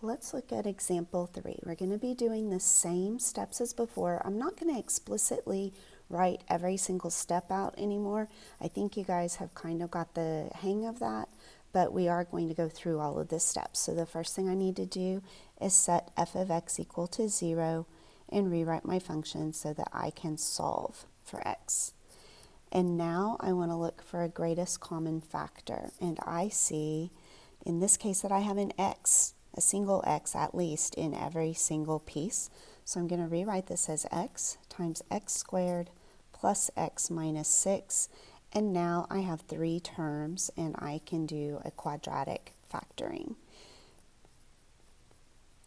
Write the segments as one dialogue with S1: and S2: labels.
S1: let's look at example 3. We're going to be doing the same steps as before. I'm not going to explicitly write every single step out anymore. I think you guys have kind of got the hang of that, but we are going to go through all of the steps. So the first thing I need to do is set f of x equal to 0 and rewrite my function so that I can solve for x. And now I want to look for a greatest common factor, and I see in this case that I have an x, a single x at least, in every single piece. So I'm going to rewrite this as x times x squared plus x minus 6. And now I have 3 terms, and I can do a quadratic factoring.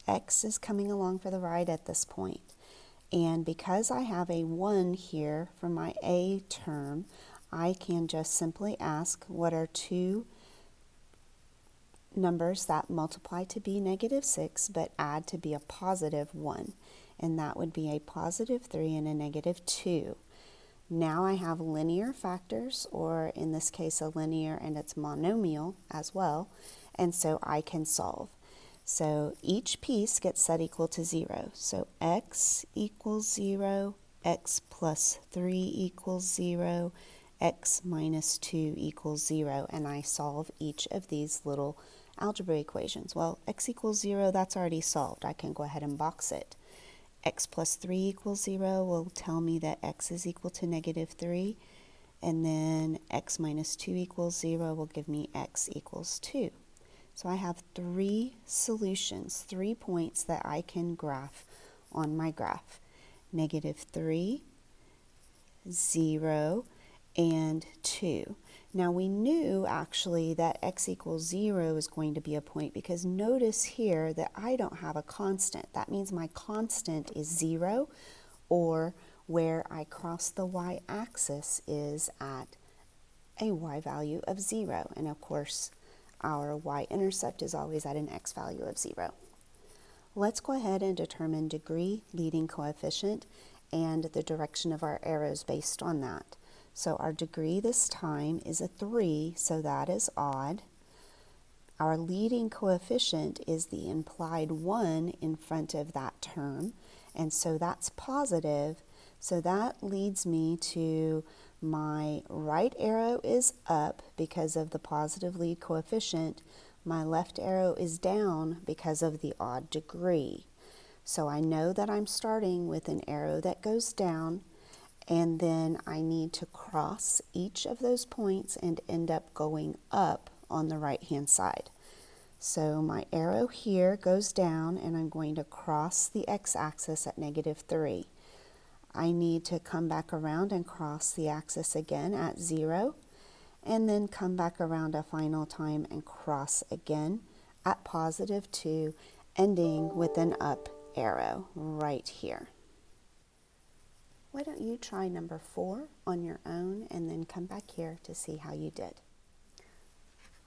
S1: X is coming along for the right at this point. And because I have a 1 here for my a term, I can just simply ask what are 2 numbers that multiply to be negative 6 but add to be a positive 1. And that would be a positive 3 and a negative 2. Now I have linear factors, or in this case a linear and it's monomial as well, and so I can solve. So each piece gets set equal to 0. So x equals 0, x plus 3 equals 0, x minus 2 equals 0, and I solve each of these little algebra equations. Well, x equals 0, that's already solved. I can go ahead and box it. X plus 3 equals 0 will tell me that x is equal to negative 3, and then x minus 2 equals 0 will give me x equals 2. So I have 3 solutions, 3 points that I can graph on my graph. Negative 3, 0, and 2. Now we knew actually that x equals 0 is going to be a point, because notice here that I don't have a constant. That means my constant is 0, or where I cross the y-axis is at a y value of 0. And of course, our y-intercept is always at an x value of 0. Let's go ahead and determine degree, leading coefficient, and the direction of our arrows based on that. So our degree this time is a 3, so that is odd. Our leading coefficient is the implied 1 in front of that term, and so that's positive. So that leads me to my right arrow is up because of the positive lead coefficient. My left arrow is down because of the odd degree. So I know that I'm starting with an arrow that goes down, and then I need to cross each of those points and end up going up on the right-hand side. So my arrow here goes down, and I'm going to cross the x-axis at negative 3. I need to come back around and cross the axis again at 0, and then come back around a final time and cross again at positive 2, ending with an up arrow right here. Why don't you try number 4 on your own and then come back here to see how you did.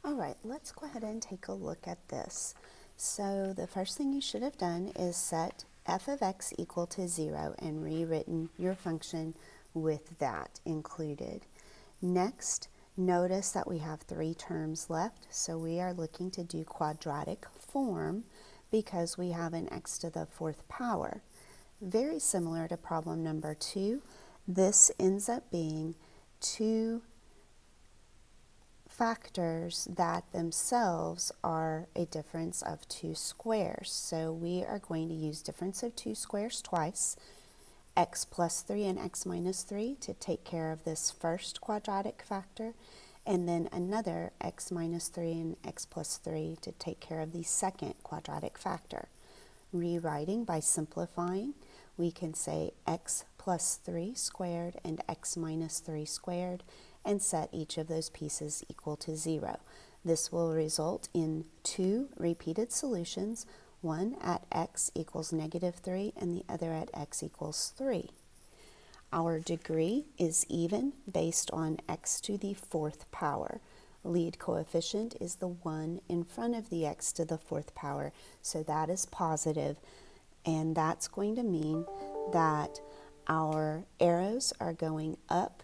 S1: All right, let's go ahead and take a look at this. So the first thing you should have done is set f of x equal to 0 and rewritten your function with that included. Next, notice that we have 3 terms left, so we are looking to do quadratic form because we have an x to the 4th power. Very similar to problem number 2, this ends up being 2 factors that themselves are a difference of 2 squares. So we are going to use difference of 2 squares twice, x plus 3 and x minus 3 to take care of this first quadratic factor, and then another x minus 3 and x plus 3 to take care of the second quadratic factor. Rewriting by simplifying, we can say x plus 3 squared and x minus 3 squared, and set each of those pieces equal to 0. This will result in 2 repeated solutions, one at x equals negative 3 and the other at x equals 3. Our degree is even based on x to the 4th power. Lead coefficient is the 1 in front of the x to the 4th power, so that is positive, and that's going to mean that our arrows are going up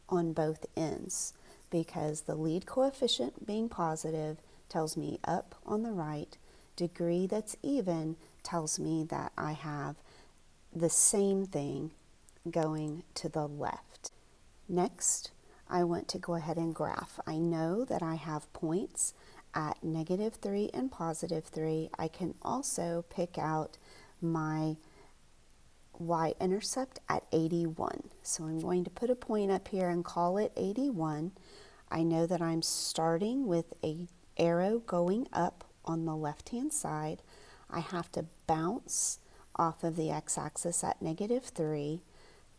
S1: on both ends, because the lead coefficient being positive tells me up on the right Degree that's even tells me that I have the same thing going to the left. Next, I want to go ahead and graph. I know that I have points at -3 and +3. I can also pick out my y-intercept at 81. So I'm going to put a point up here and call it 81. I know that I'm starting with an arrow going up on the left-hand side. I have to bounce off of the x-axis at -3,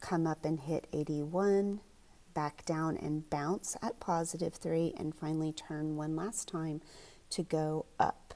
S1: come up and hit 81, back down and bounce at +3, and finally turn one last time to go up.